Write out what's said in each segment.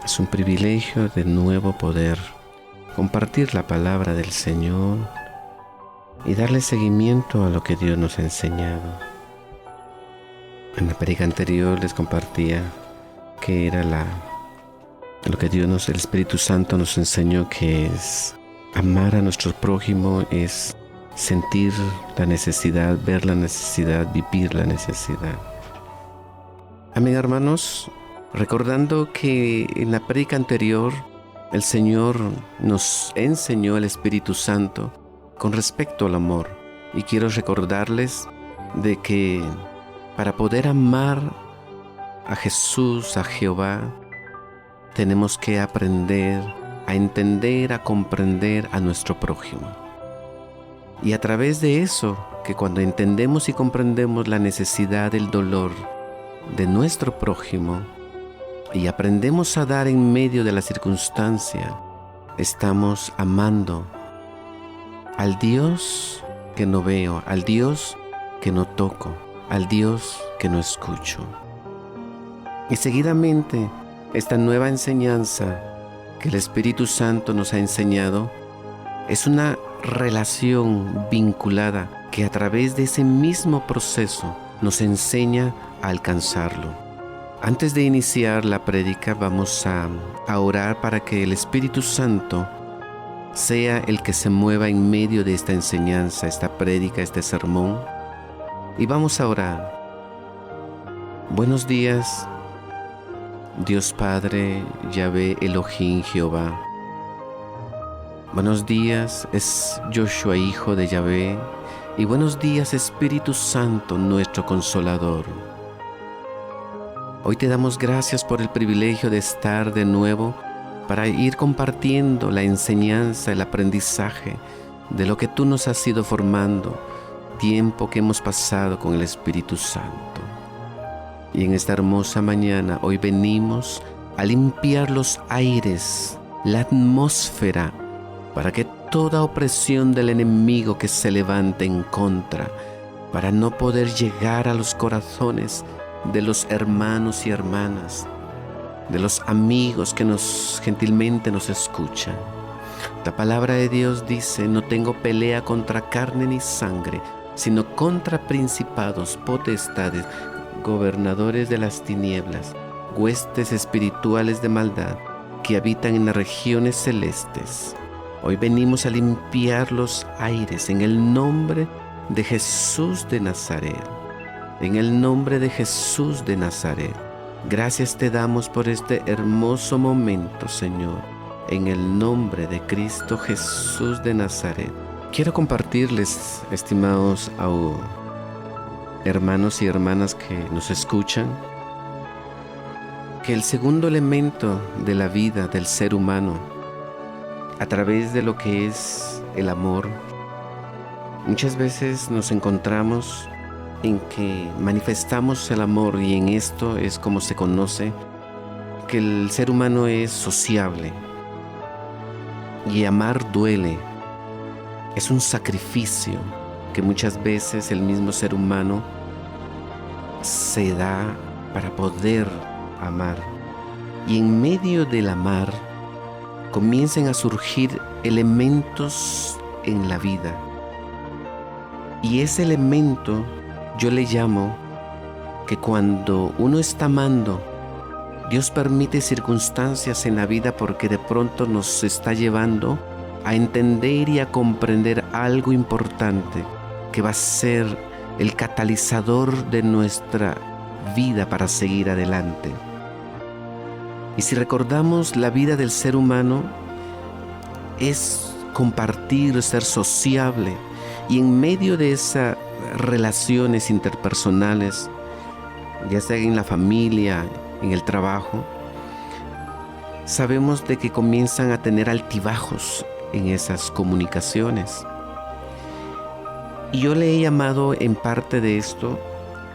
Es un privilegio de nuevo poder compartir la palabra del Señor y darle seguimiento a lo que Dios nos ha enseñado. En la prédica anterior les compartía que era lo que el Espíritu Santo nos enseñó, que es amar a nuestro prójimo, es sentir la necesidad, ver la necesidad, vivir la necesidad. Amén, hermanos. Recordando que en la prédica anterior el Señor nos enseñó el Espíritu Santo con respecto al amor, y quiero recordarles de que para poder amar a Jesús, a Jehová, tenemos que aprender a entender, a comprender a nuestro prójimo. Y a través de eso, que cuando entendemos y comprendemos la necesidad, el dolor de nuestro prójimo, y aprendemos a dar en medio de la circunstancia, estamos amando al Dios que no veo, al Dios que no toco, al Dios que no escucho. Y seguidamente, esta nueva enseñanza que el Espíritu Santo nos ha enseñado es una relación vinculada que a través de ese mismo proceso nos enseña a alcanzarlo. Antes de iniciar la prédica, vamos a orar para que el Espíritu Santo sea el que se mueva en medio de esta enseñanza, esta prédica, este sermón. Y vamos a orar. Buenos días, Dios Padre, Yahvé Elohim Jehová. Buenos días, es Joshua, hijo de Yahvé. Y buenos días, Espíritu Santo, nuestro Consolador. Hoy te damos gracias por el privilegio de estar de nuevo para ir compartiendo la enseñanza, el aprendizaje de lo que tú nos has ido formando, tiempo que hemos pasado con el Espíritu Santo. Y en esta hermosa mañana, hoy venimos a limpiar los aires, la atmósfera, para que toda opresión del enemigo que se levante en contra, para no poder llegar a los corazones de los hermanos y hermanas, de los amigos que gentilmente nos escuchan. La palabra de Dios dice: no tengo pelea contra carne ni sangre, sino contra principados, potestades, gobernadores de las tinieblas, huestes espirituales de maldad que habitan en las regiones celestes. Hoy venimos a limpiar los aires en el nombre de Jesús de Nazaret. En el nombre de Jesús de Nazaret. Gracias te damos por este hermoso momento, Señor. En el nombre de Cristo Jesús de Nazaret. Quiero compartirles, estimados hermanos y hermanas que nos escuchan, que el segundo elemento de la vida del ser humano, a través de lo que es el amor, muchas veces nos encontramos en que manifestamos el amor, y en esto es como se conoce que el ser humano es sociable, y amar duele, es un sacrificio que muchas veces el mismo ser humano se da para poder amar, y en medio del amar comienzan a surgir elementos en la vida, y ese elemento yo le llamo que cuando uno está amando, Dios permite circunstancias en la vida porque de pronto nos está llevando a entender y a comprender algo importante que va a ser el catalizador de nuestra vida para seguir adelante. Y si recordamos, la vida del ser humano es compartir, ser sociable, y en medio de esas relaciones interpersonales, ya sea en la familia, en el trabajo, sabemos de que comienzan a tener altibajos en esas comunicaciones. Y yo le he llamado en parte de esto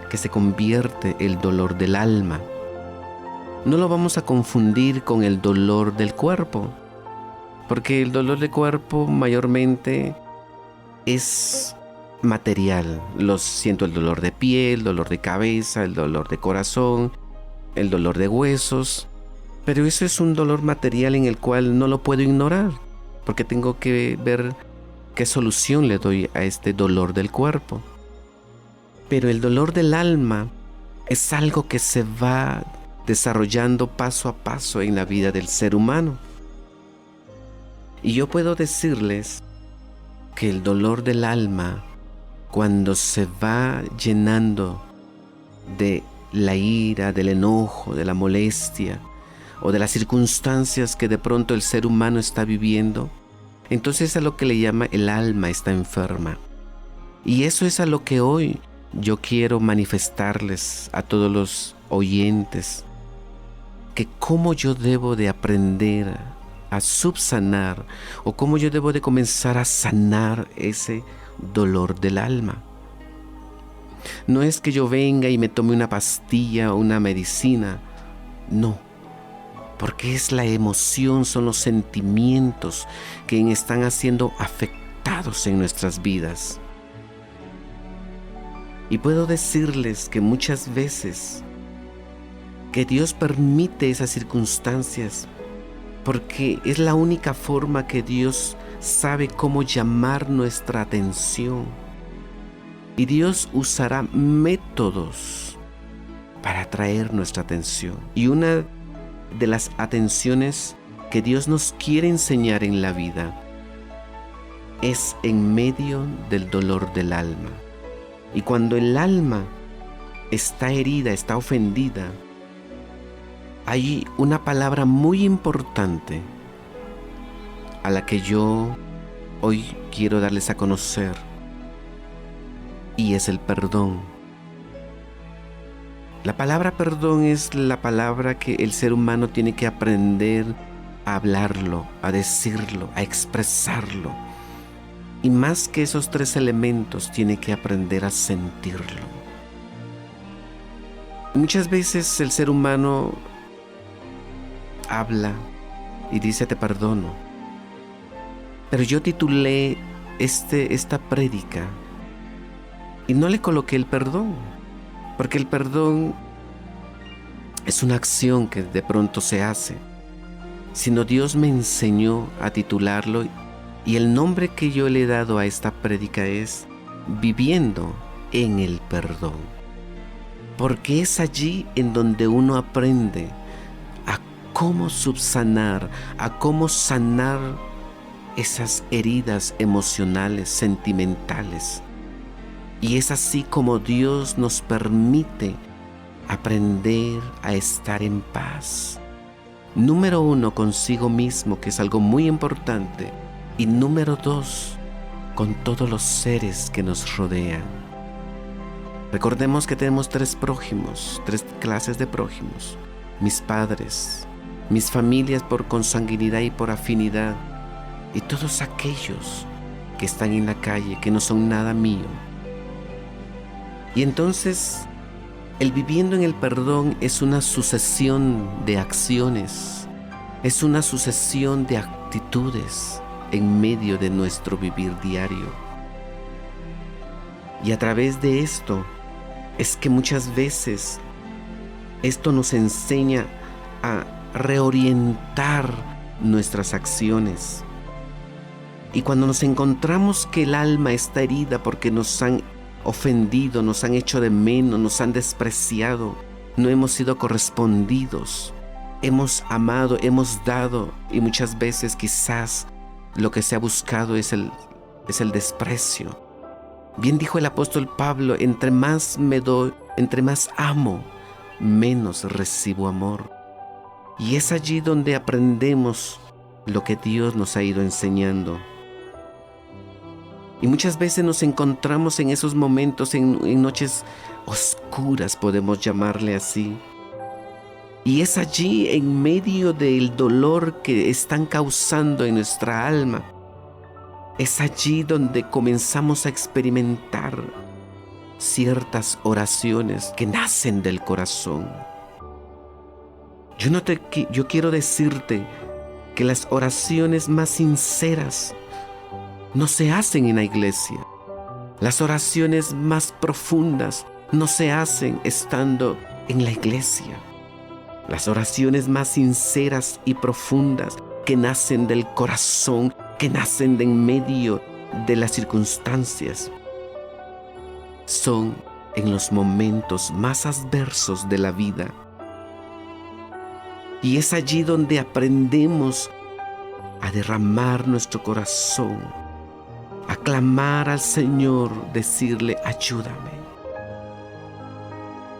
que se convierte el dolor del alma. No lo vamos a confundir con el dolor del cuerpo, porque el dolor del cuerpo mayormente es material. Siento el dolor de piel, dolor de cabeza, el dolor de corazón, el dolor de huesos. Pero eso es un dolor material en el cual no lo puedo ignorar, porque tengo que ver qué solución le doy a este dolor del cuerpo. Pero el dolor del alma es algo que se va desarrollando paso a paso en la vida del ser humano. Y yo puedo decirles que el dolor del alma, cuando se va llenando de la ira, del enojo, de la molestia o de las circunstancias que de pronto el ser humano está viviendo, entonces es a lo que le llama el alma está enferma. Y eso es a lo que hoy yo quiero manifestarles a todos los oyentes, que cómo yo debo de aprender a subsanar o cómo yo debo de comenzar a sanar ese dolor del alma. No es que yo venga y me tome una pastilla o una medicina, no, porque es la emoción, son los sentimientos que están siendo afectados en nuestras vidas. Y puedo decirles que muchas veces que Dios permite esas circunstancias porque es la única forma que Dios sabe cómo llamar nuestra atención. Y Dios usará métodos para atraer nuestra atención. Y una de las atenciones que Dios nos quiere enseñar en la vida es en medio del dolor del alma. Y cuando el alma está herida, está ofendida, hay una palabra muy importante a la que yo hoy quiero darles a conocer, y es el perdón. La palabra perdón es la palabra que el ser humano tiene que aprender a hablarlo, a decirlo, a expresarlo. Y más que esos tres elementos, tiene que aprender a sentirlo. Muchas veces el ser humano habla y dice te perdono, pero yo titulé esta prédica y no le coloqué el perdón, porque el perdón es una acción que de pronto se hace, sino Dios me enseñó a titularlo, y el nombre que yo le he dado a esta prédica es Viviendo en el Perdón, porque es allí en donde uno aprende a cómo subsanar, a cómo sanar esas heridas emocionales, sentimentales. Y es así como Dios nos permite aprender a estar en paz. Número 1, consigo mismo, que es algo muy importante. Y número 2, con todos los seres que nos rodean. Recordemos que tenemos 3 prójimos, 3 clases de prójimos. Mis padres, mis familias por consanguinidad y por afinidad, y todos aquellos que están en la calle, que no son nada mío. Y entonces, el viviendo en el perdón es una sucesión de acciones, es una sucesión de actitudes en medio de nuestro vivir diario. Y a través de esto es que muchas veces esto nos enseña a reorientar nuestras acciones. Y cuando nos encontramos que el alma está herida porque nos han ofendido, nos han hecho de menos, nos han despreciado, no hemos sido correspondidos, hemos amado, hemos dado, y muchas veces quizás lo que se ha buscado es el desprecio. Bien dijo el apóstol Pablo, entre más me doy, entre más amo, menos recibo amor. Y es allí donde aprendemos lo que Dios nos ha ido enseñando. Y muchas veces nos encontramos en esos momentos, en noches oscuras, podemos llamarle así. Y es allí, en medio del dolor que están causando en nuestra alma, es allí donde comenzamos a experimentar ciertas oraciones que nacen del corazón. Yo quiero decirte que las oraciones más sinceras no se hacen en la iglesia. Las oraciones más profundas no se hacen estando en la iglesia. Las oraciones más sinceras y profundas que nacen del corazón, que nacen de en medio de las circunstancias, son en los momentos más adversos de la vida. Y es allí donde aprendemos a derramar nuestro corazón, a clamar al Señor, decirle: ayúdame.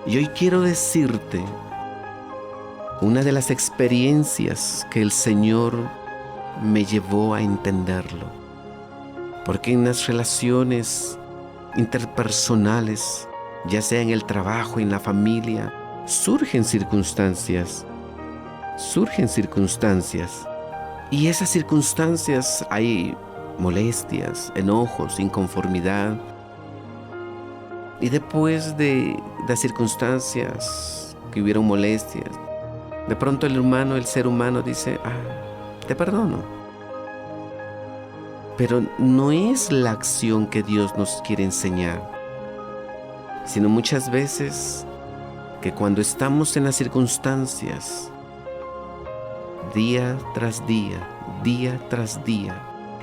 Y hoy quiero decirte una de las experiencias que el Señor me llevó a entenderlo. Porque en las relaciones interpersonales, ya sea en el trabajo, en la familia, surgen circunstancias. Y esas circunstancias hay molestias, enojos, inconformidad. Y después de las circunstancias que hubieron molestias, de pronto el ser humano dice: te perdono. Pero no es la acción que Dios nos quiere enseñar, sino muchas veces que cuando estamos en las circunstancias, día tras día,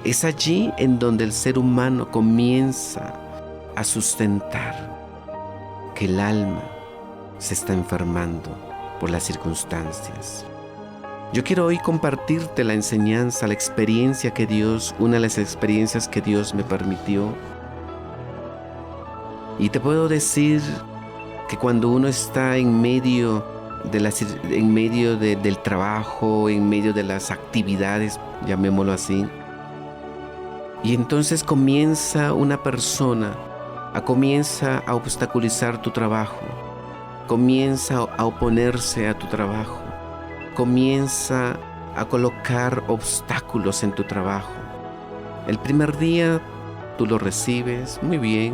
es allí en donde el ser humano comienza a sustentar que el alma se está enfermando por las circunstancias. Yo quiero hoy compartirte la enseñanza, la experiencia que Dios, una de las experiencias que Dios me permitió. Y te puedo decir que cuando uno está en medio del trabajo, en medio de las actividades, llamémoslo así, y entonces comienza una persona comienza a obstaculizar tu trabajo, comienza a oponerse a tu trabajo, comienza a colocar obstáculos en tu trabajo. El primer día tú lo recibes muy bien,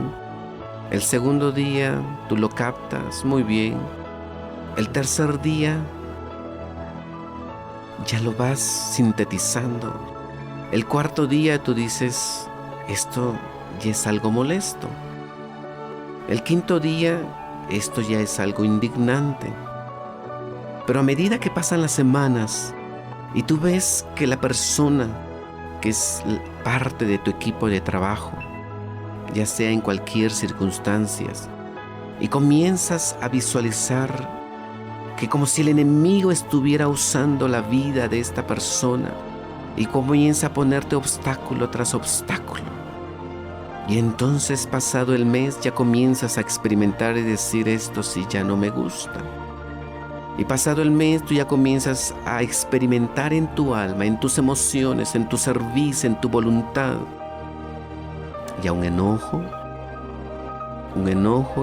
el segundo día tú lo captas muy bien, el tercer día ya lo vas sintetizando, el cuarto día tú dices: esto ya es algo molesto. El quinto día, esto ya es algo indignante. Pero a medida que pasan las semanas y tú ves que la persona que es parte de tu equipo de trabajo, ya sea en cualquier circunstancia, y comienzas a visualizar que como si el enemigo estuviera usando la vida de esta persona, y comienza a ponerte obstáculo tras obstáculo. Y entonces, pasado el mes, ya comienzas a experimentar y decir: esto sí ya no me gusta. Y pasado el mes, tú ya comienzas a experimentar en tu alma, en tus emociones, en tu servicio, en tu voluntad, ya un enojo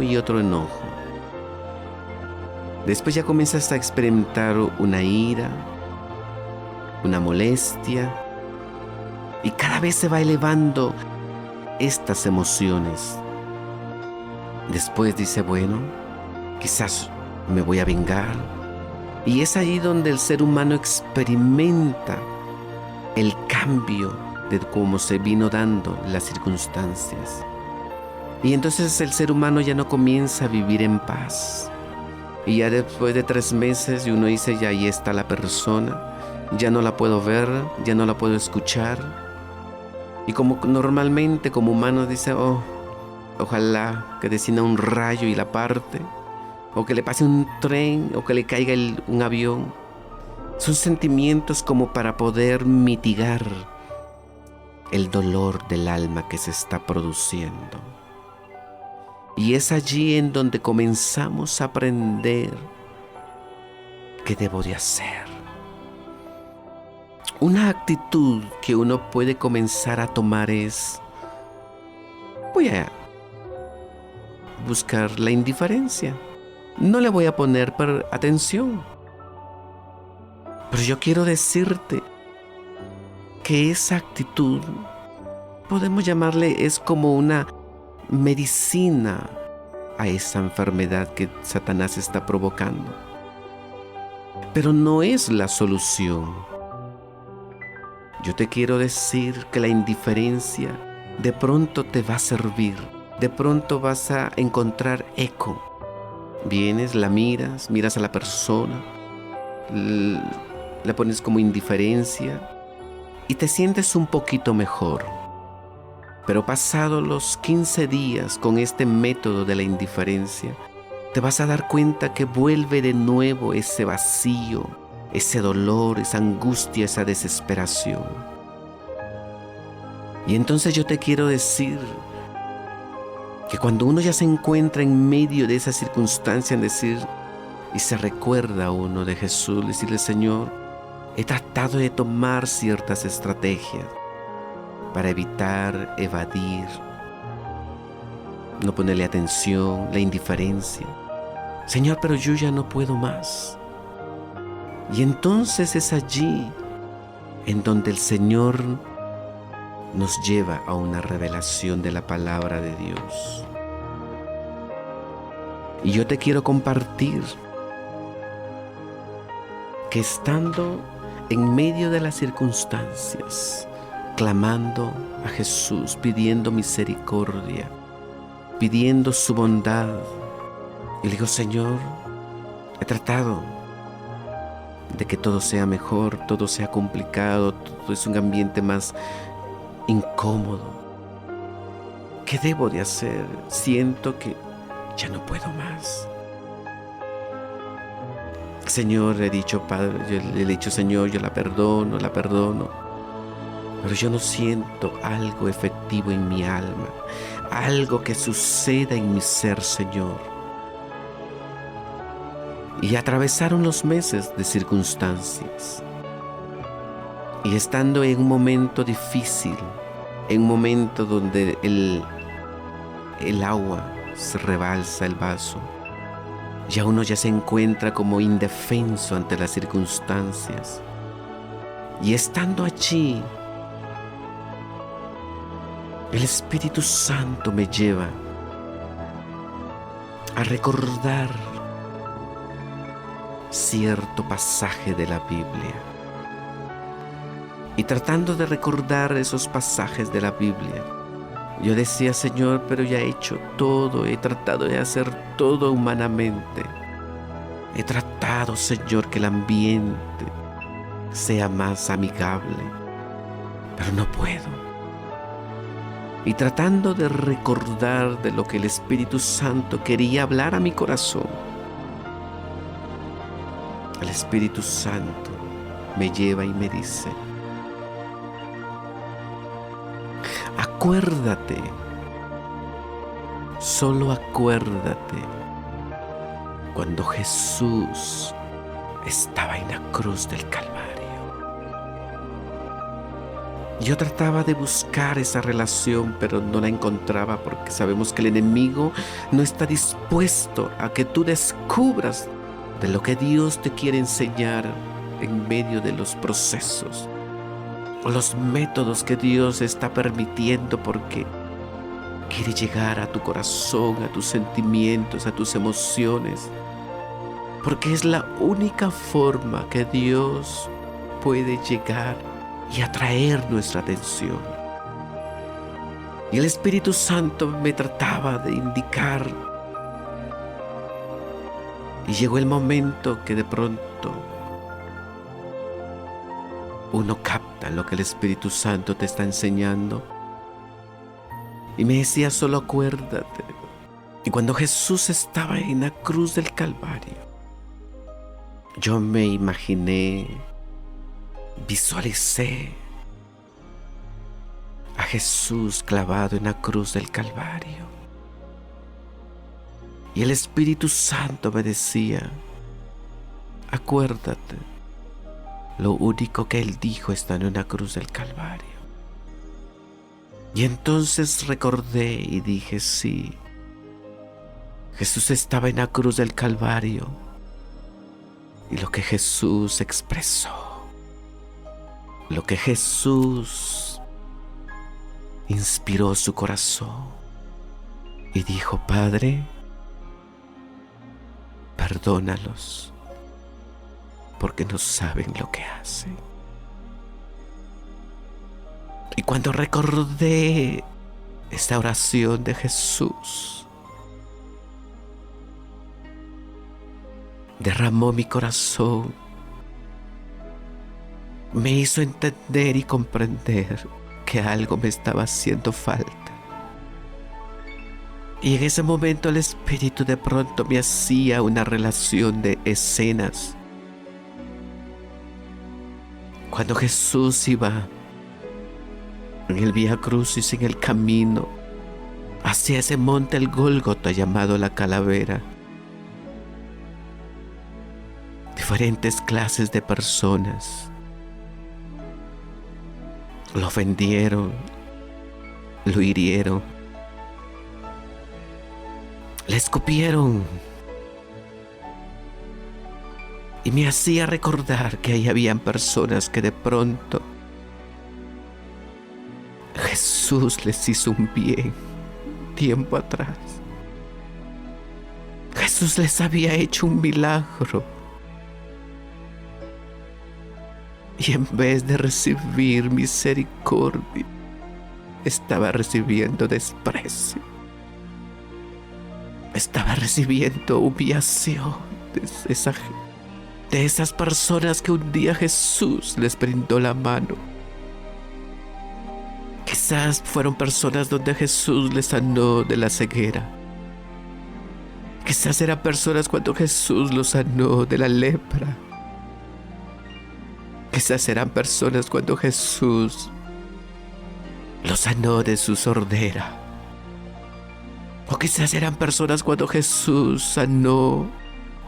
y otro enojo. Después ya comienzas a experimentar una ira, una molestia, y cada vez se va elevando estas emociones. Después dice: bueno, quizás me voy a vengar. Y es ahí donde el ser humano experimenta el cambio de cómo se vino dando las circunstancias. Y entonces el ser humano ya no comienza a vivir en paz. Y ya después de 3 meses, y uno dice: ya ahí está la persona, ya no la puedo ver, ya no la puedo escuchar. Y como normalmente como humano dice: ojalá que descienda un rayo y la parte, o que le pase un tren, o que le caiga un avión. Son sentimientos como para poder mitigar el dolor del alma que se está produciendo. Y es allí en donde comenzamos a aprender qué debo de hacer. Una actitud que uno puede comenzar a tomar es: voy a buscar la indiferencia. No le voy a poner atención. Pero yo quiero decirte que esa actitud, podemos llamarle, es como una medicina a esa enfermedad que Satanás está provocando. Pero no es la solución. Yo te quiero decir que la indiferencia de pronto te va a servir. De pronto vas a encontrar eco. Vienes, la miras a la persona, le pones como indiferencia y te sientes un poquito mejor. Pero pasados los 15 días con este método de la indiferencia, te vas a dar cuenta que vuelve de nuevo ese vacío, ese dolor, esa angustia, esa desesperación. Y entonces yo te quiero decir que cuando uno ya se encuentra en medio de esa circunstancia, en decir, y se recuerda a uno de Jesús, decirle: Señor, he tratado de tomar ciertas estrategias para evitar, evadir, no ponerle atención, la indiferencia. Señor, pero yo ya no puedo más. Y entonces es allí en donde el Señor nos lleva a una revelación de la palabra de Dios. Y yo te quiero compartir que estando en medio de las circunstancias, clamando a Jesús, pidiendo misericordia, pidiendo su bondad, y le digo: Señor, he tratado de que todo sea mejor, todo sea complicado, todo es un ambiente más incómodo. ¿Qué debo de hacer? Siento que ya no puedo más. Señor, le he dicho: Padre, yo le he dicho: Señor, yo la perdono, pero yo no siento algo efectivo en mi alma, algo que suceda en mi ser, Señor. Y atravesaron los meses de circunstancias. Y estando en un momento difícil, en un momento donde el agua se rebalsa el vaso, ya uno ya se encuentra como indefenso ante las circunstancias. Y estando allí, el Espíritu Santo me lleva a recordar cierto pasaje de la Biblia. Y tratando de recordar esos pasajes de la Biblia, yo decía: Señor, pero ya he hecho todo, he tratado de hacer todo humanamente. He tratado, Señor, que el ambiente sea más amigable, pero no puedo. Y tratando de recordar de lo que el Espíritu Santo quería hablar a mi corazón, el Espíritu Santo me lleva y me dice: acuérdate, solo acuérdate cuando Jesús estaba en la cruz del Calvario. Yo trataba de buscar esa relación, pero no la encontraba, porque sabemos que el enemigo no está dispuesto a que tú descubras de lo que Dios te quiere enseñar en medio de los procesos o los métodos que Dios está permitiendo, porque quiere llegar a tu corazón, a tus sentimientos, a tus emociones, porque es la única forma que Dios puede llegar y atraer nuestra atención. Y el Espíritu Santo me trataba de indicar, y llegó el momento que de pronto uno capta lo que el Espíritu Santo te está enseñando. Y me decía: solo acuérdate. Y cuando Jesús estaba en la cruz del Calvario, yo me imaginé, visualicé a Jesús clavado en la cruz del Calvario. Y el Espíritu Santo me decía: acuérdate, lo único que Él dijo está en una cruz del Calvario. Y entonces recordé y dije: sí, Jesús estaba en la cruz del Calvario, y lo que Jesús expresó, lo que Jesús inspiró su corazón, y dijo: Padre, perdónalos, porque no saben lo que hacen. Y cuando recordé esta oración de Jesús, derramó mi corazón me hizo entender y comprender que algo me estaba haciendo falta. Y en ese momento el Espíritu de pronto me hacía una relación de escenas. Cuando Jesús iba en el Vía Crucis, en el camino hacia ese monte, el Gólgota, llamado la Calavera, diferentes clases de personas lo ofendieron, lo hirieron, le escupieron. Y me hacía recordar que ahí habían personas que de pronto Jesús les hizo un bien tiempo atrás. Jesús les había hecho un milagro. Y en vez de recibir misericordia, estaba recibiendo desprecio. Estaba recibiendo humillación de esas personas que un día Jesús les brindó la mano. Quizás fueron personas donde Jesús les sanó de la ceguera. Quizás eran personas cuando Jesús los sanó de la lepra. Quizás eran personas cuando Jesús los sanó de su sordera. O quizás eran personas cuando Jesús sanó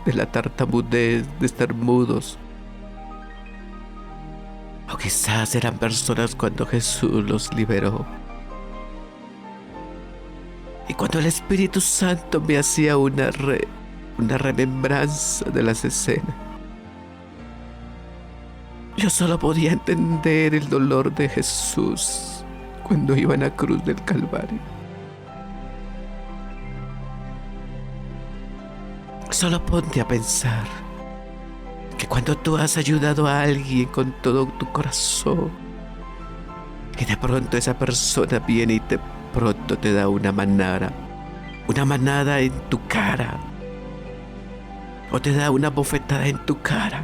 de la tartamudez, de estar mudos. O quizás eran personas cuando Jesús los liberó. Y cuando el Espíritu Santo me hacía una remembranza de las escenas, yo solo podía entender el dolor de Jesús cuando iba en la cruz del Calvario. Solo ponte a pensar que cuando tú has ayudado a alguien con todo tu corazón, y de pronto esa persona viene y de pronto te da una manada en tu cara, o te da una bofetada en tu cara,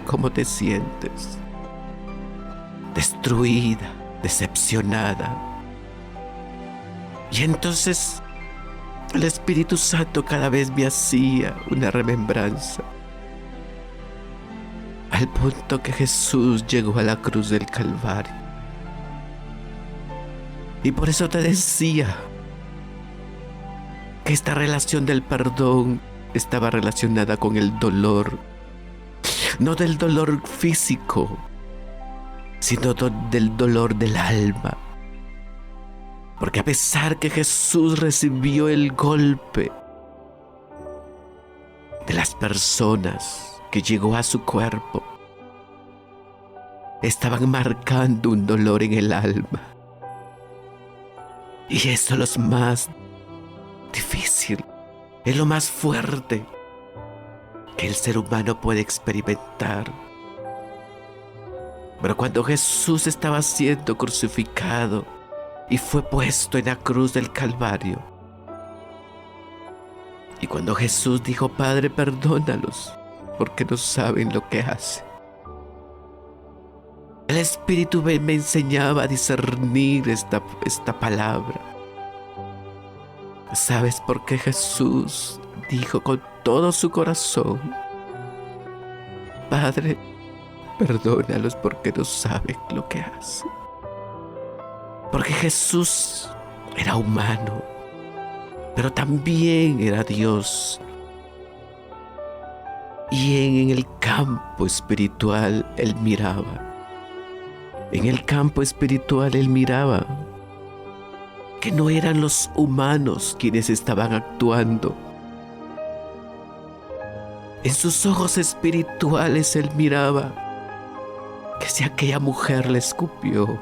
¿cómo te sientes? Destruida, decepcionada. Y entonces el Espíritu Santo cada vez me hacía una remembranza, al punto que Jesús llegó a la cruz del Calvario. Y por eso te decía que esta relación del perdón estaba relacionada con el dolor, no del dolor físico, sino del dolor del alma. Porque a pesar que Jesús recibió el golpe de las personas que llegó a su cuerpo, estaban marcando un dolor en el alma. Y eso es lo más difícil, es lo más fuerte que el ser humano puede experimentar. Pero cuando Jesús estaba siendo crucificado y fue puesto en la cruz del Calvario, y cuando Jesús dijo: Padre, perdónalos, porque no saben lo que hacen, el Espíritu me enseñaba a discernir esta palabra. ¿Sabes por qué Jesús dijo con todo su corazón: Padre, perdónalos porque no saben lo que hacen? Porque Jesús era humano, pero también era Dios. Y en el campo espiritual Él miraba. En el campo espiritual Él miraba que no eran los humanos quienes estaban actuando. En sus ojos espirituales Él miraba que si aquella mujer le escupió,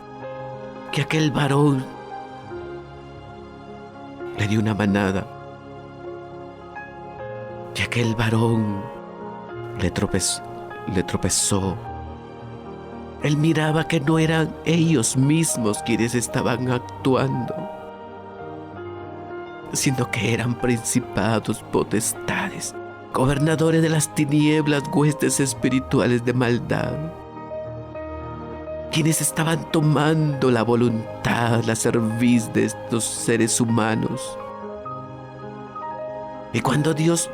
que aquel varón le dio una manada, que aquel varón le tropezó. Él miraba que no eran ellos mismos quienes estaban actuando, sino que eran principados, potestades, gobernadores de las tinieblas, huestes espirituales de maldad. quienes estaban tomando la voluntad, la cerviz de estos seres humanos. Y cuando Dios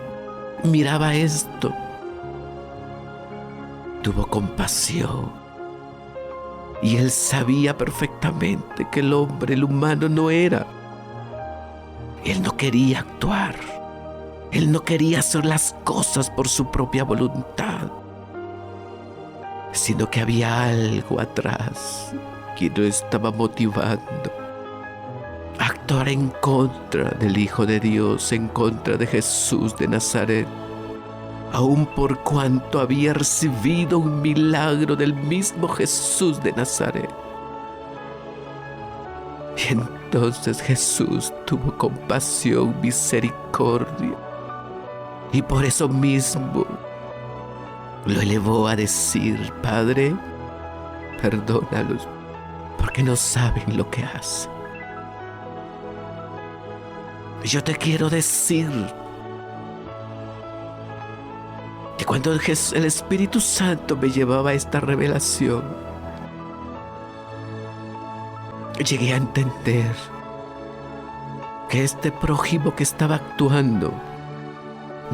miraba esto, tuvo compasión. Y Él sabía perfectamente que el hombre, el humano, no era. Él no quería actuar. Él no quería hacer las cosas por su propia voluntad, sino que había algo atrás que lo estaba motivando a actuar en contra del Hijo de Dios, en contra de Jesús de Nazaret, aun por cuanto había recibido un milagro del mismo Jesús de Nazaret. Y entonces Jesús tuvo compasión, misericordia, y por eso mismo lo elevó a decir: Padre, perdónalos, porque no saben lo que hacen. Yo te quiero decir que cuando el Espíritu Santo me llevaba a esta revelación, llegué a entender que este prójimo que estaba actuando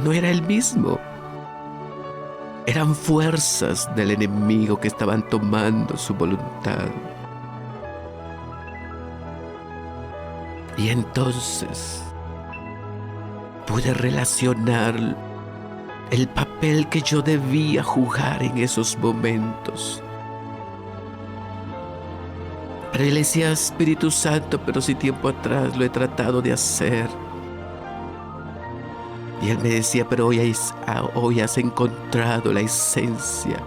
no era el mismo. Eran fuerzas del enemigo que estaban tomando su voluntad. Y entonces pude relacionar el papel que yo debía jugar en esos momentos. Pero él decía: Espíritu Santo, pero si tiempo atrás lo he tratado de hacer. Y él me decía: pero hoy has encontrado la esencia.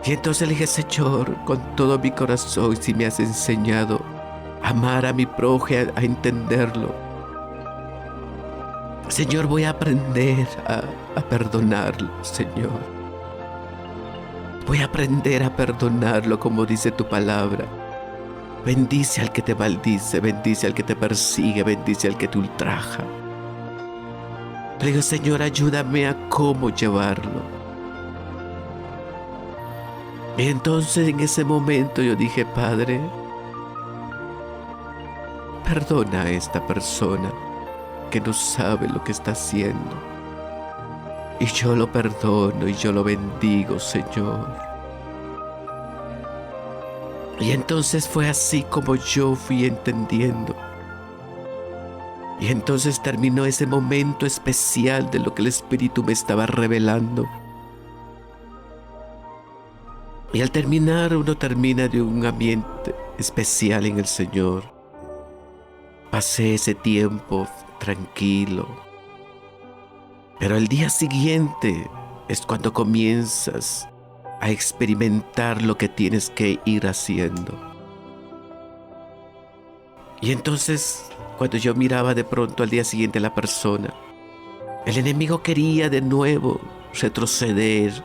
Y entonces le dije: Señor, con todo mi corazón, si me has enseñado a amar a mi prójimo, a entenderlo, Señor, voy a aprender a perdonarlo, Señor. Voy a aprender a perdonarlo como dice tu palabra. Bendice al que te maldice, bendice al que te persigue, bendice al que te ultraja. Le digo: Señor, ayúdame a cómo llevarlo. Y entonces en ese momento yo dije: Padre, perdona a esta persona que no sabe lo que está haciendo. Y yo lo perdono y yo lo bendigo, Señor. Y entonces fue así como yo fui entendiendo. Y entonces terminó ese momento especial de lo que el Espíritu me estaba revelando. Y al terminar, uno termina de un ambiente especial en el Señor. Pasé ese tiempo tranquilo. Pero al día siguiente es cuando comienzas a experimentar lo que tienes que ir haciendo. Y entonces, cuando yo miraba de pronto al día siguiente a la persona, el enemigo quería de nuevo retroceder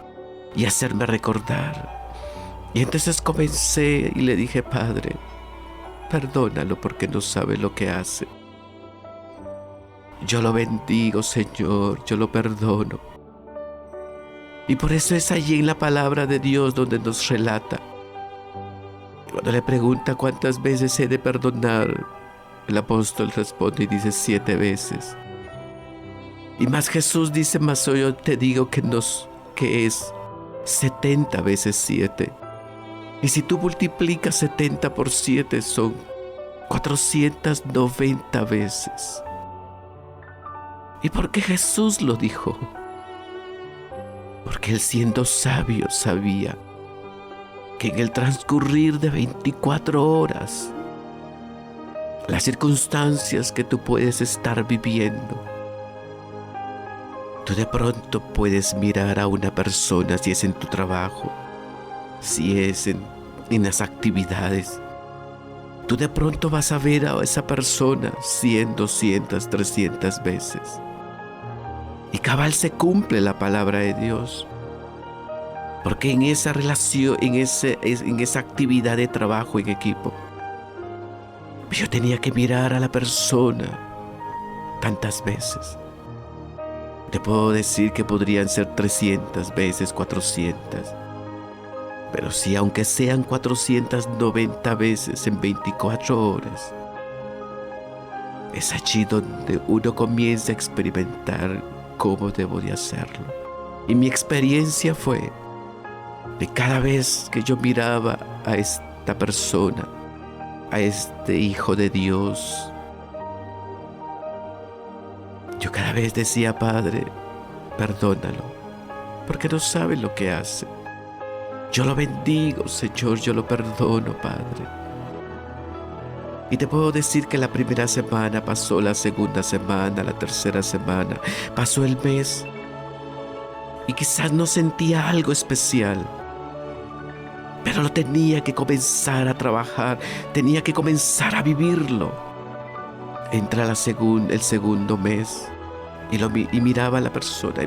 y hacerme recordar. Y entonces comencé y le dije: Padre, perdónalo porque no sabe lo que hace. Yo lo bendigo, Señor, yo lo perdono. Y por eso es allí en la palabra de Dios donde nos relata. Cuando le pregunta cuántas veces he de perdonar, el apóstol responde y dice 7 veces. Y más Jesús dice: más yo te digo que es 70 veces 7. Y si tú multiplicas 70 por 7 son 490 veces. ¿Y por qué Jesús lo dijo? Porque él, siendo sabio, sabía que en el transcurrir de 24 horas, las circunstancias que tú puedes estar viviendo, tú de pronto puedes mirar a una persona, si es en tu trabajo, si es en las actividades, tú de pronto vas a ver a esa persona 100, 200, 300 veces. Y cabal se cumple la palabra de Dios. Porque en esa relación, en esa actividad de trabajo en equipo, yo tenía que mirar a la persona tantas veces. Te puedo decir que podrían ser 300 veces, 400. Pero si aunque sean 490 veces en 24 horas, es allí donde uno comienza a experimentar cómo debo de hacerlo. Y mi experiencia fue de cada vez que yo miraba a esta persona, a este Hijo de Dios, yo cada vez decía: Padre, perdónalo, porque no sabe lo que hace. Yo lo bendigo, Señor, yo lo perdono, Padre. Y te puedo decir que la primera semana pasó, la segunda semana, la tercera semana, pasó el mes, y quizás no sentía algo especial, pero lo tenía que comenzar a trabajar, tenía que comenzar a vivirlo. Entra el segundo mes y miraba a la persona,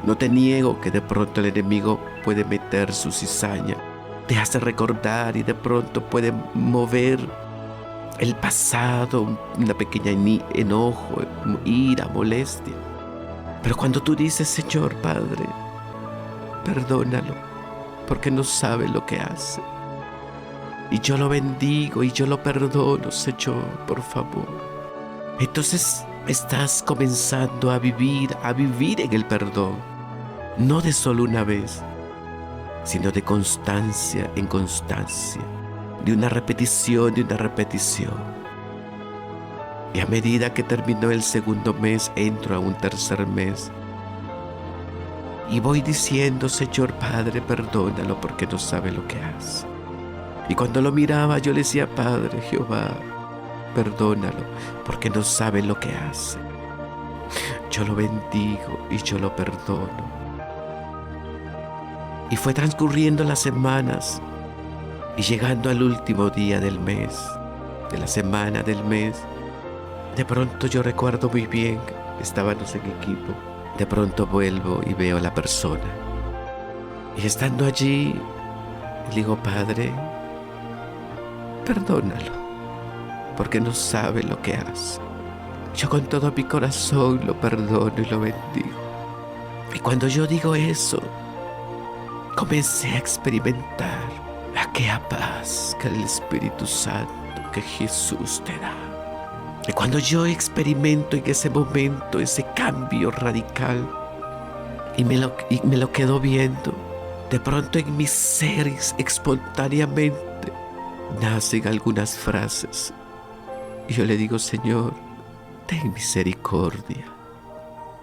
No te niego que de pronto el enemigo puede meter su cizaña, te hace recordar y de pronto puede mover el pasado, una pequeña enojo, ira, molestia. Pero cuando tú dices: Señor, Padre, perdónalo, porque no sabe lo que hace. Y yo lo bendigo y yo lo perdono, Señor, por favor. Entonces estás comenzando a vivir en el perdón. No de solo una vez, sino de constancia en constancia. De una repetición. Y a medida que terminó el segundo mes, entro a un tercer mes. Y voy diciendo: Señor, Padre, perdónalo, porque no sabe lo que hace. Y cuando lo miraba, yo le decía: Padre Jehová, perdónalo, porque no sabe lo que hace. Yo lo bendigo y yo lo perdono. Y fue transcurriendo las semanas, y llegando al último día del mes, de la semana del mes, de pronto yo recuerdo muy bien, estábamos en equipo, de pronto vuelvo y veo a la persona. Y estando allí, le digo: Padre, perdónalo, porque no sabe lo que hace. Yo con todo mi corazón lo perdono y lo bendigo. Y cuando yo digo eso, comencé a experimentar aquella paz que el Espíritu Santo, que Jesús te da. Y cuando yo experimento en ese momento ese cambio radical y me lo quedo viendo, de pronto en mi ser espontáneamente nacen algunas frases. Y yo le digo: Señor, ten misericordia.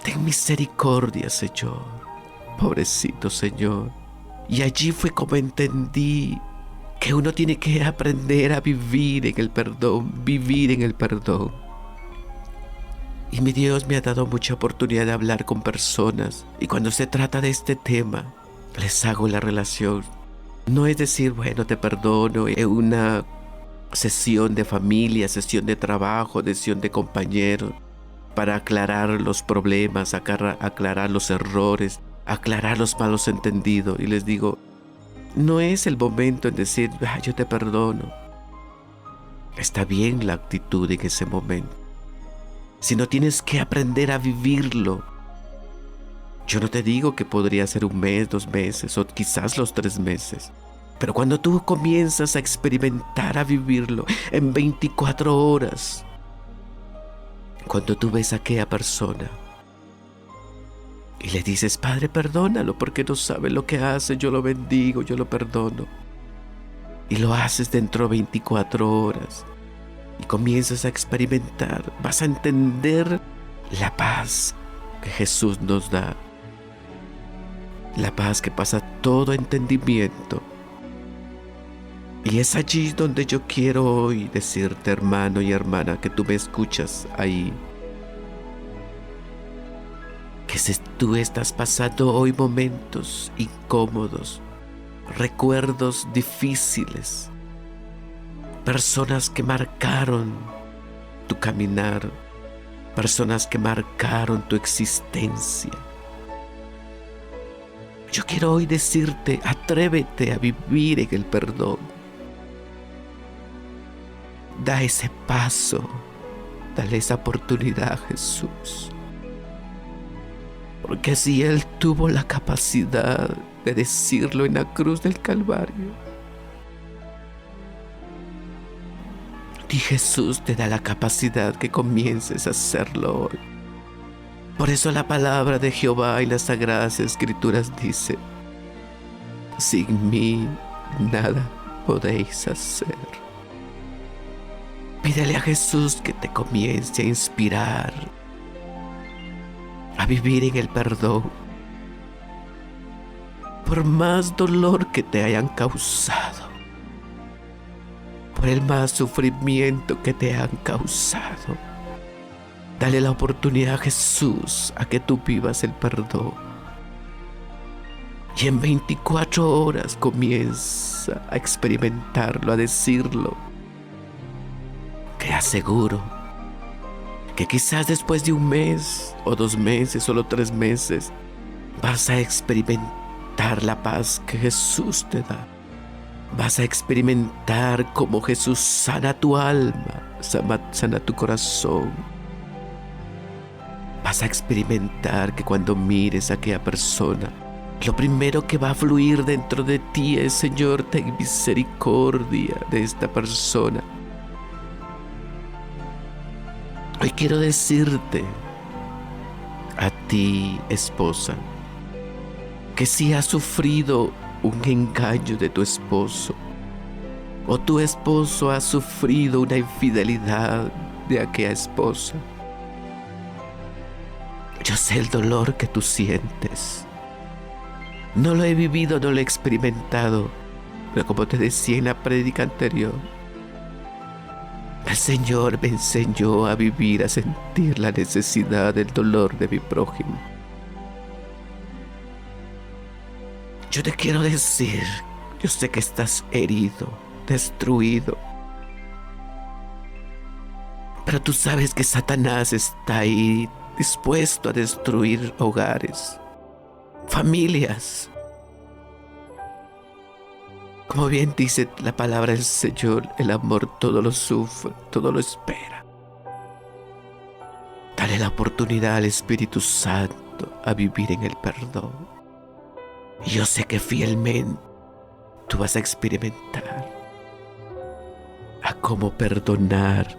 Ten misericordia, Señor. Pobrecito Señor. Y allí fue como entendí que uno tiene que aprender a vivir en el perdón, Y mi Dios me ha dado mucha oportunidad de hablar con personas. Y cuando se trata de este tema, les hago la relación. No es decir: bueno, te perdono en una sesión de familia, sesión de trabajo, sesión de compañeros, para aclarar los problemas, aclarar los errores, aclarar los malos entendidos. Y les digo: no es el momento en decir: yo te perdono. Está bien la actitud en ese momento, sino tienes que aprender a vivirlo. Yo no te digo que podría ser 1 mes, 2 meses o quizás los 3 meses, pero cuando tú comienzas a experimentar, a vivirlo en 24 horas, cuando tú ves a aquella persona y le dices: Padre, perdónalo, porque no sabe lo que hace, yo lo bendigo, yo lo perdono, y lo haces dentro de 24 horas y comienzas a experimentar, vas a entender la paz que Jesús nos da, la paz que pasa todo entendimiento. Y es allí donde yo quiero hoy decirte, hermano y hermana, que tú me escuchas ahí, que si tú estás pasando hoy momentos incómodos, recuerdos difíciles, personas que marcaron tu caminar, personas que marcaron tu existencia, yo quiero hoy decirte: atrévete a vivir en el perdón. Da ese paso, dale esa oportunidad a Jesús. Porque si Él tuvo la capacidad de decirlo en la cruz del Calvario. Y Jesús te da la capacidad que comiences a hacerlo hoy. Por eso la palabra de Jehová y las Sagradas Escrituras dice: sin mí nada podéis hacer. Pídele a Jesús que te comience a inspirar a vivir en el perdón. Por más dolor que te hayan causado, por el más sufrimiento que te han causado, dale la oportunidad a Jesús a que tú vivas el perdón. Y en 24 horas comienza a experimentarlo, a decirlo. Te aseguro que quizás después de 1 mes, o 2 meses, solo 3 meses, vas a experimentar la paz que Jesús te da. Vas a experimentar cómo Jesús sana tu alma, sana tu corazón. Vas a experimentar que cuando mires a aquella persona, lo primero que va a fluir dentro de ti es: Señor, ten misericordia de esta persona. Hoy quiero decirte a ti, esposa, que si has sufrido un engaño de tu esposo, o tu esposo ha sufrido una infidelidad de aquella esposa, yo sé el dolor que tú sientes. No lo he vivido, no lo he experimentado, pero como te decía en la prédica anterior, el Señor me enseñó a vivir, a sentir la necesidad del dolor de mi prójimo. Yo te quiero decir, yo sé que estás herido, destruido, pero tú sabes que Satanás está ahí dispuesto a destruir hogares, familias. Como bien dice la palabra del Señor, el amor todo lo sufre, todo lo espera. Dale la oportunidad al Espíritu Santo a vivir en el perdón. Y yo sé que fielmente tú vas a experimentar a cómo perdonar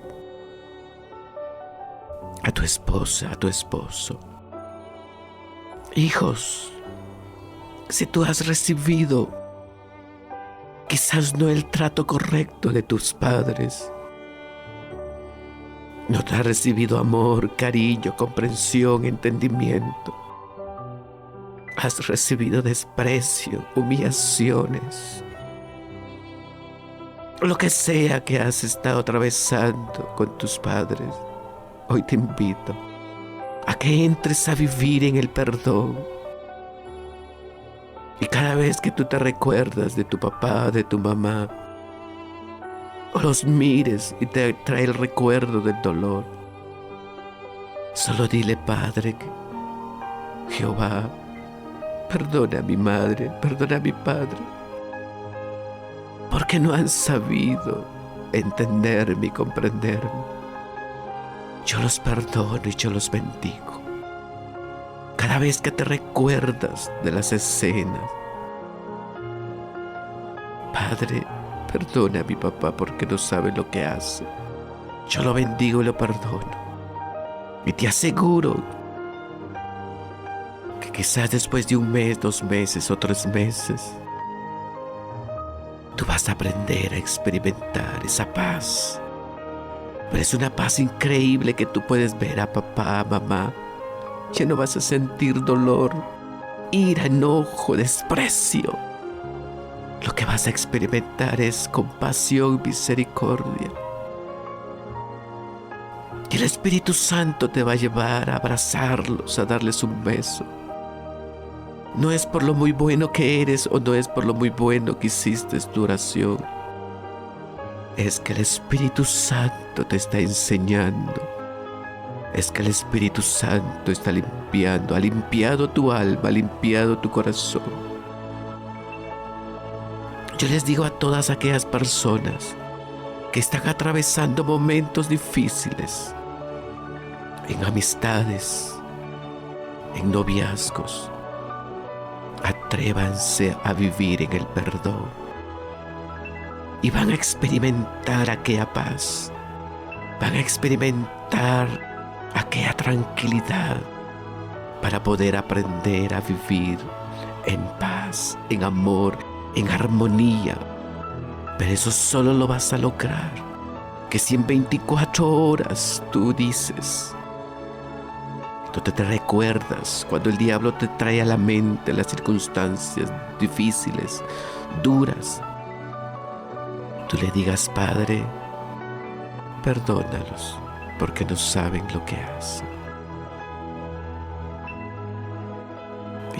a tu esposa, a tu esposo. Hijos, si tú has recibido quizás no el trato correcto de tus padres, no te has recibido amor, cariño, comprensión, entendimiento, has recibido desprecio, humillaciones, lo que sea que has estado atravesando con tus padres, hoy te invito a que entres a vivir en el perdón. Y cada vez que tú te recuerdas de tu papá, de tu mamá, o los mires y te trae el recuerdo del dolor, solo dile: Padre, Jehová, perdona a mi madre, perdona a mi padre, porque no han sabido entenderme y comprenderme. Yo los perdono y yo los bendigo. Cada vez que te recuerdas de las escenas, Padre, perdona a mi papá porque no sabe lo que hace. Yo lo bendigo y lo perdono. Y te aseguro que quizás después de 1 mes, 2 meses o 3 meses, tú vas a aprender a experimentar esa paz. Pero es una paz increíble que tú puedes ver a papá, a mamá. Ya no vas a sentir dolor, ira, enojo, desprecio. Lo que vas a experimentar es compasión, misericordia. Y el Espíritu Santo te va a llevar a abrazarlos, a darles un beso. No es por lo muy bueno que eres o no es por lo muy bueno que hiciste tu oración. Es que el Espíritu Santo te está enseñando. Es que el Espíritu Santo está limpiando, ha limpiado tu alma, ha limpiado tu corazón. Yo les digo a todas aquellas personas que están atravesando momentos difíciles, en amistades, en noviazgos, Atrévanse a vivir en el perdón y van a experimentar aquella paz, van a experimentar aquella tranquilidad para poder aprender a vivir en paz, en amor, en armonía. Pero eso solo lo vas a lograr que si en 24 horas tú dices, tú te recuerdas cuando el diablo te trae a la mente las circunstancias difíciles, duras, tú le digas: Padre, perdónalos porque no saben lo que hacen.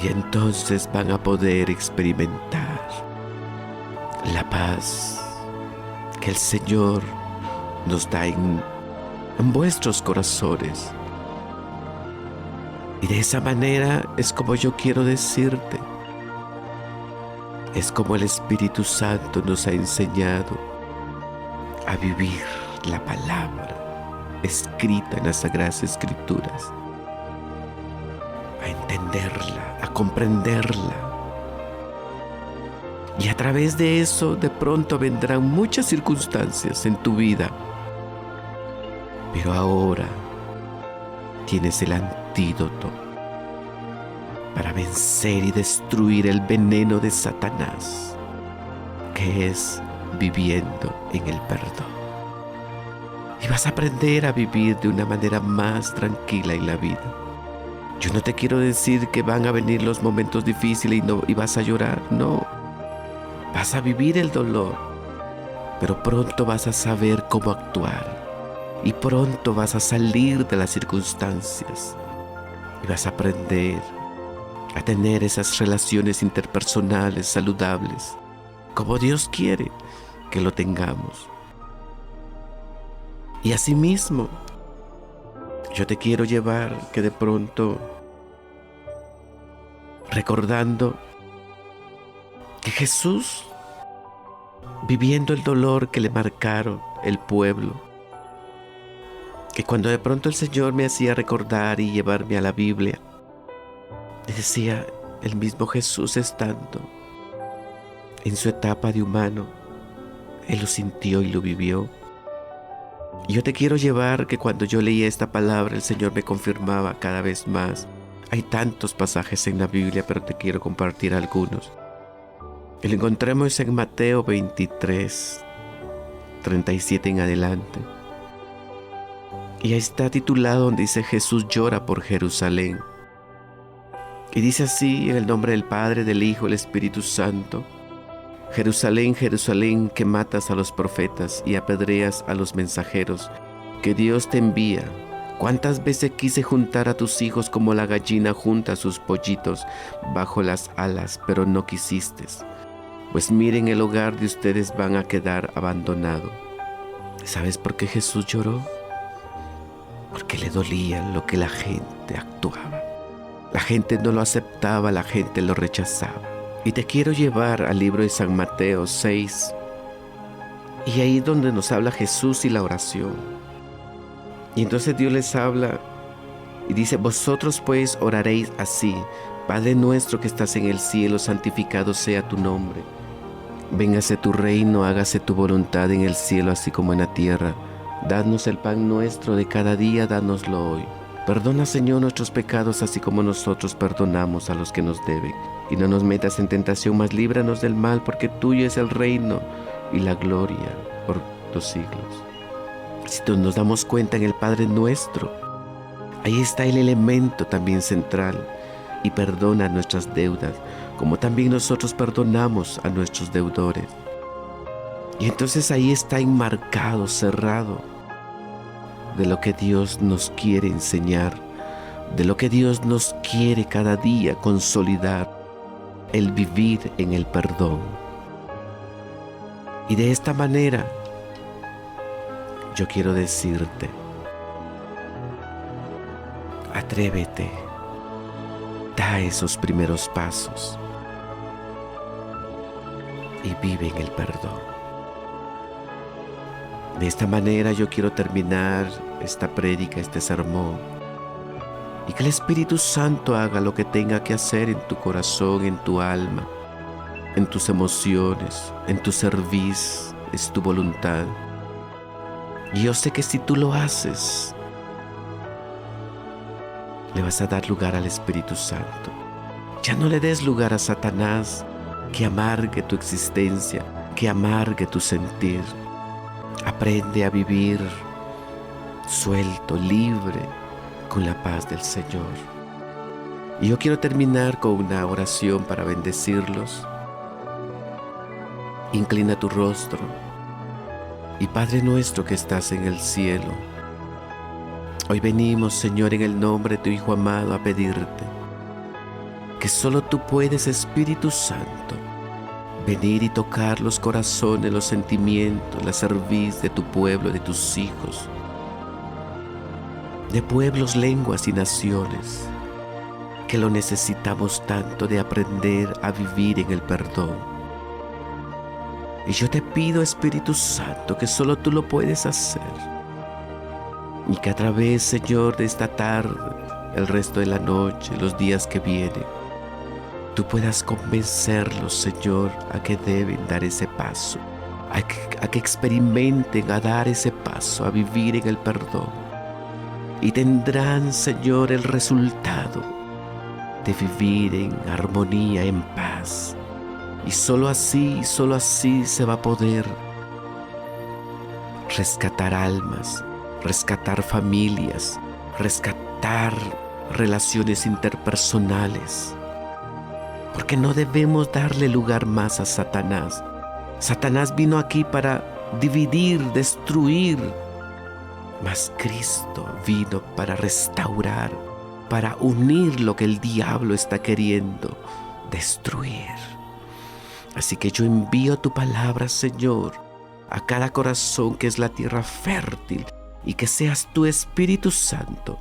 Y entonces van a poder experimentar la paz que el Señor nos da en vuestros corazones. Y de esa manera es como yo quiero decirte, es como el Espíritu Santo nos ha enseñado a vivir la palabra escrita en las Sagradas Escrituras, a entenderla, a comprenderla. Y a través de eso de pronto vendrán muchas circunstancias en tu vida. Pero ahora tienes el antídoto para vencer y destruir el veneno de Satanás, que es viviendo en el perdón. Y vas a aprender a vivir de una manera más tranquila en la vida. Yo no te quiero decir que van a venir los momentos difíciles y vas a llorar, no. Vas a vivir el dolor, pero pronto vas a saber cómo actuar y pronto vas a salir de las circunstancias y vas a aprender a tener esas relaciones interpersonales saludables como Dios quiere que lo tengamos. Y asimismo, yo te quiero llevar que de pronto, recordando que Jesús, viviendo el dolor que le marcaron el pueblo, que cuando de pronto el Señor me hacía recordar y llevarme a la Biblia, me decía, el mismo Jesús estando en su etapa de humano, Él lo sintió y lo vivió. Y yo te quiero llevar que cuando yo leía esta palabra, el Señor me confirmaba cada vez más. Hay tantos pasajes en la Biblia, pero te quiero compartir algunos. Y lo encontramos en Mateo 23, 37 en adelante. Y ahí está titulado donde dice: Jesús llora por Jerusalén. Y dice así, en el nombre del Padre, del Hijo, del Espíritu Santo: Jerusalén, Jerusalén, que matas a los profetas y apedreas a los mensajeros que Dios te envía. ¿Cuántas veces quise juntar a tus hijos como la gallina junta sus pollitos bajo las alas, pero no quisiste? Pues miren, el hogar de ustedes van a quedar abandonado. ¿Sabes por qué Jesús lloró? Porque le dolía lo que la gente actuaba. La gente no lo aceptaba, la gente lo rechazaba. Y te quiero llevar al libro de San Mateo 6. Y ahí donde nos habla Jesús y la oración. Y entonces Dios les habla y dice: vosotros pues oraréis así: Padre nuestro que estás en el cielo, santificado sea tu nombre. Véngase tu reino, hágase tu voluntad en el cielo así como en la tierra. Danos el pan nuestro de cada día, dánoslo hoy. Perdona, Señor, nuestros pecados, así como nosotros perdonamos a los que nos deben. Y no nos metas en tentación, mas líbranos del mal, porque tuyo es el reino y la gloria por los siglos. Si nos damos cuenta en el Padre Nuestro, ahí está el elemento también central. Y perdona nuestras deudas, como también nosotros perdonamos a nuestros deudores. Y entonces ahí está enmarcado, cerrado, de lo que Dios nos quiere enseñar, de lo que Dios nos quiere cada día consolidar, el vivir en el perdón. Y de esta manera, yo quiero decirte, atrévete, da esos primeros pasos y vive en el perdón. De esta manera yo quiero terminar esta prédica, este sermón, y que el Espíritu Santo haga lo que tenga que hacer en tu corazón, en tu alma, en tus emociones, en tu servicio, es tu voluntad. Y yo sé que si tú lo haces, le vas a dar lugar al Espíritu Santo. Ya no le des lugar a Satanás que amargue tu existencia, que amargue tu sentir. Aprende a vivir suelto, libre, con la paz del Señor. Y yo quiero terminar con una oración para bendecirlos. Inclina tu rostro. Y Padre nuestro que estás en el cielo, hoy venimos, Señor, en el nombre de tu Hijo amado a pedirte que solo tú puedes, Espíritu Santo, venir y tocar los corazones, los sentimientos, la cerviz de tu pueblo, de tus hijos, de pueblos, lenguas y naciones, que lo necesitamos tanto de aprender a vivir en el perdón. Y yo te pido, Espíritu Santo, que solo tú lo puedes hacer. Y que a través, Señor, de esta tarde, el resto de la noche, los días que vienen, tú puedas convencerlos, Señor, a que deben dar ese paso, a que experimenten a dar ese paso, a vivir en el perdón. Y tendrán, Señor, el resultado de vivir en armonía, en paz. Y solo así se va a poder rescatar almas, rescatar familias, rescatar relaciones interpersonales. Porque no debemos darle lugar más a Satanás. Satanás vino aquí para dividir, destruir. Mas Cristo vino para restaurar, para unir lo que el diablo está queriendo destruir. Así que yo envío tu palabra, Señor, a cada corazón que es la tierra fértil, y que seas tu Espíritu Santo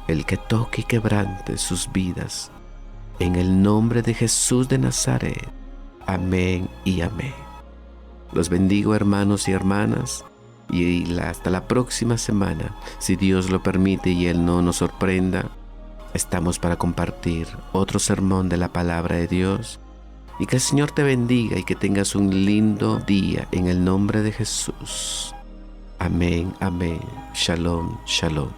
el que toque y quebrante sus vidas. En el nombre de Jesús de Nazaret. Amén y amén. Los bendigo, hermanos y hermanas, y hasta la próxima semana, si Dios lo permite y Él no nos sorprenda, estamos para compartir otro sermón de la palabra de Dios. Y que el Señor te bendiga y que tengas un lindo día en el nombre de Jesús. Amén, amén. Shalom, shalom.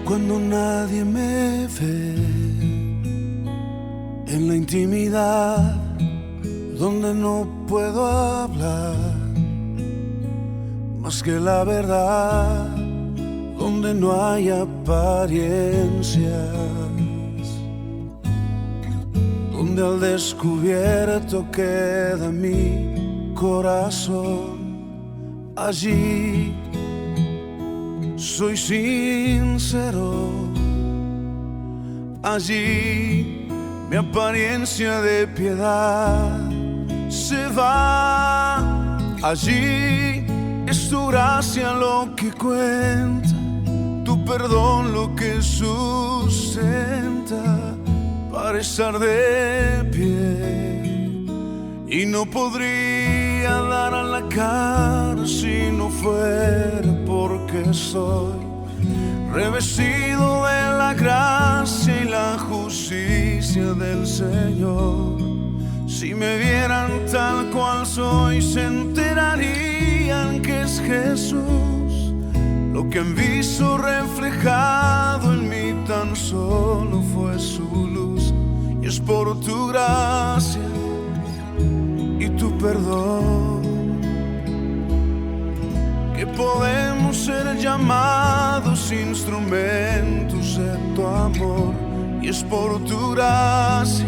Cuando nadie me ve en la intimidad, donde no puedo hablar más que la verdad, donde no hay apariencias, donde al descubierto queda mi corazón. Allí soy sincero, allí mi apariencia de piedad se va. Allí es tu gracia lo que cuenta, tu perdón lo que sustenta para estar de pie. Y no podría dar a la cara si no fuera porque soy revestido de la gracia y la justicia del Señor. Si me vieran tal cual soy, se enterarían que es Jesús. Lo que han visto reflejado en mí tan solo fue su luz. Y es por tu gracia y tu perdón que podemos ser llamados instrumentos de tu amor. Y es por tu gracia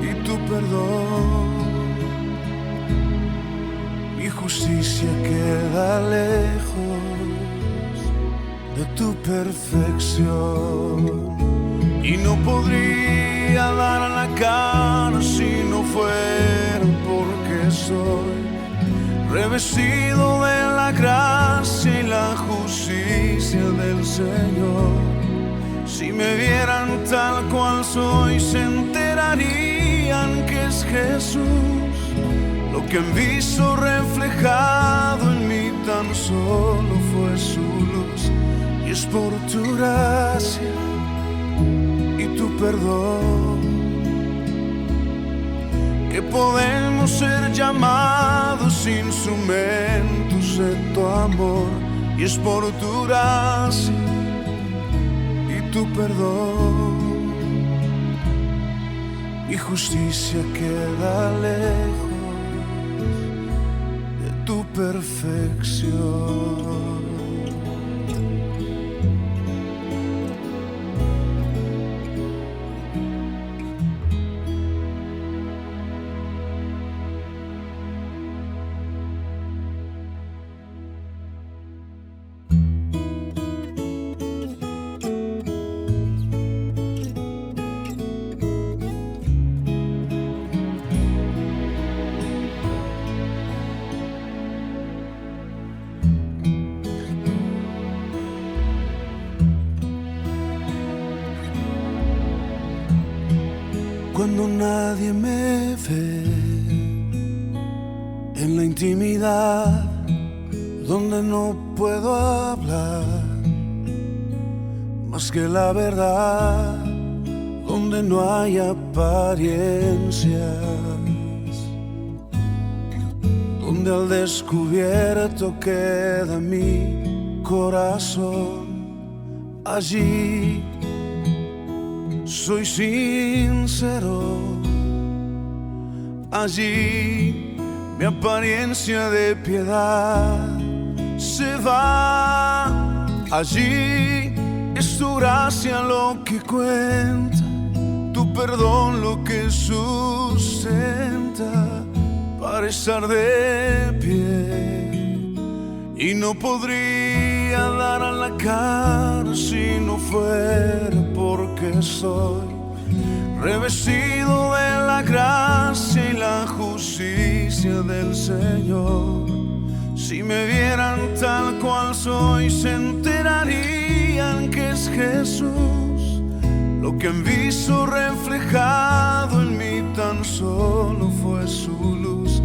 y tu perdón. Mi justicia queda lejos de tu perfección, y no podría dar a la cara si no fuera porque soy revestido de la gracia y la justicia del Señor. Si me vieran tal cual soy, se enterarían que es Jesús. Lo que han visto reflejado en mí tan solo fue su luz. Y es por tu gracia y tu perdón que podemos ser llamados instrumentos de tu amor. Y es por tu gracia y tu perdón. Mi justicia queda lejos de tu perfección. Cuando nadie me ve en la intimidad, donde no puedo hablar más que la verdad, donde no hay apariencias, donde al descubierto queda mi corazón, allí soy sincero, allí mi apariencia de piedad se va, allí es tu gracia lo que cuenta, tu perdón lo que sustenta para estar de pie. Y no podría dar a la cara si no fuera porque soy revestido de la gracia y la justicia del Señor. Si me vieran tal cual soy, se enterarían que es Jesús. Lo que han visto reflejado en mí tan solo fue su luz.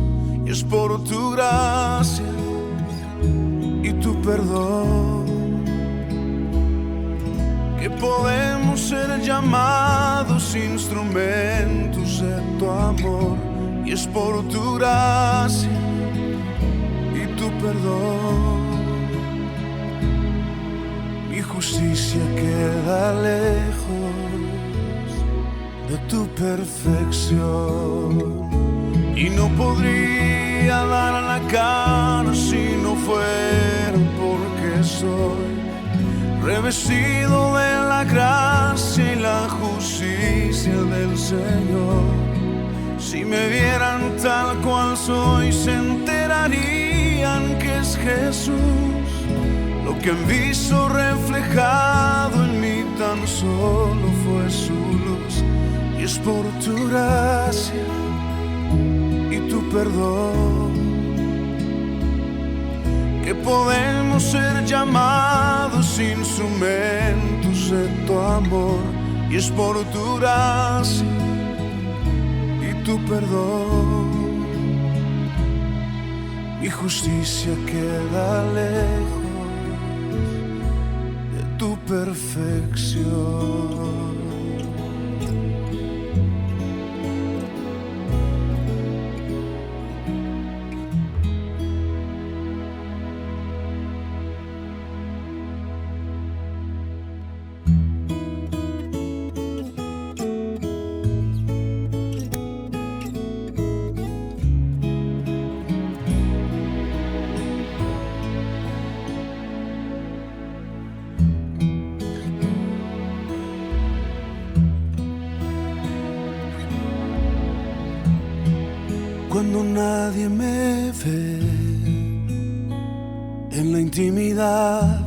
Y es por tu gracia y tu perdón que podemos ser llamados instrumentos de tu amor. Y es por tu gracia y tu perdón. Mi justicia queda lejos de tu perfección. Y no podría dar a la cara si no fuera porque soy revestido de la gracia y la justicia del Señor. Si me vieran tal cual soy, se enterarían que es Jesús. Lo que han visto reflejado en mí tan solo fue su luz. Y es por tu gracia y tu perdón que podemos ser llamados instrumentos de tu amor. Y es por tu gracia y tu perdón. Mi justicia queda lejos de tu perfección. Cuando nadie me ve en la intimidad,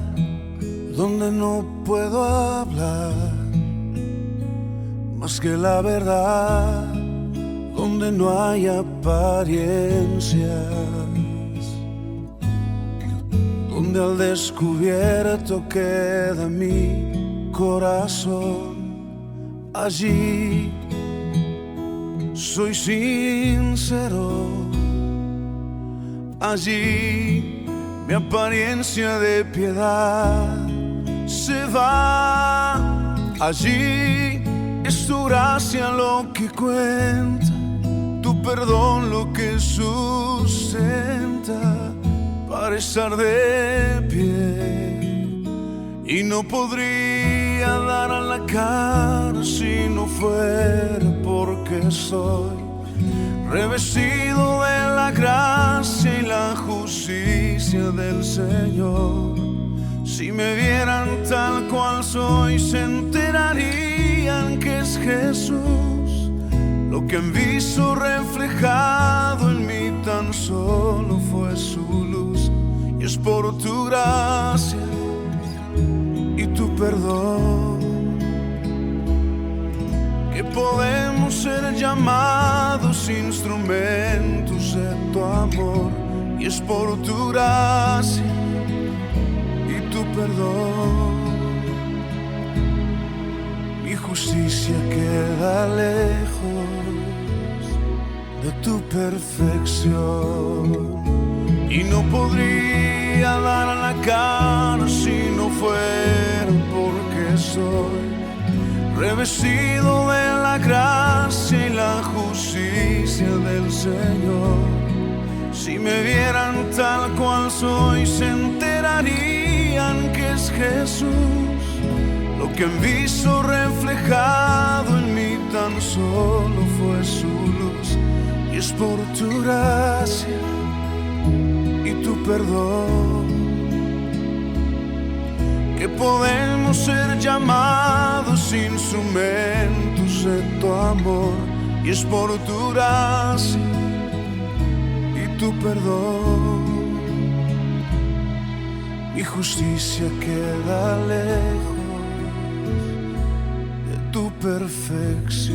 donde no puedo hablar más que la verdad, donde no hay apariencias, donde al descubierto queda mi corazón. Allí soy sincero, allí mi apariencia de piedad se va. Allí es tu gracia lo que cuenta, tu perdón lo que sustenta para estar de pie. Y no podría dar a la cara si no fuera porque soy revestido de la gracia y la justicia del Señor. Si me vieran tal cual soy, se enterarían que es Jesús. Lo que han visto reflejado en mí tan solo fue su luz. Y es por tu gracia y tu perdón que podemos ser llamados instrumentos de tu amor. Y es por tu gracia y tu perdón. Mi justicia queda lejos de tu perfección. Y no podría dar a la cara si no fuera porque soy revestido de la gracia y la justicia del Señor. Si me vieran tal cual soy, se enterarían que es Jesús. Lo que han visto reflejado en mí tan solo fue su luz. Y es por tu gracia y tu perdón que podemos ser llamados instrumentos de tu amor. Y es por tu gracia y tu perdón. Mi justicia queda lejos de tu perfección.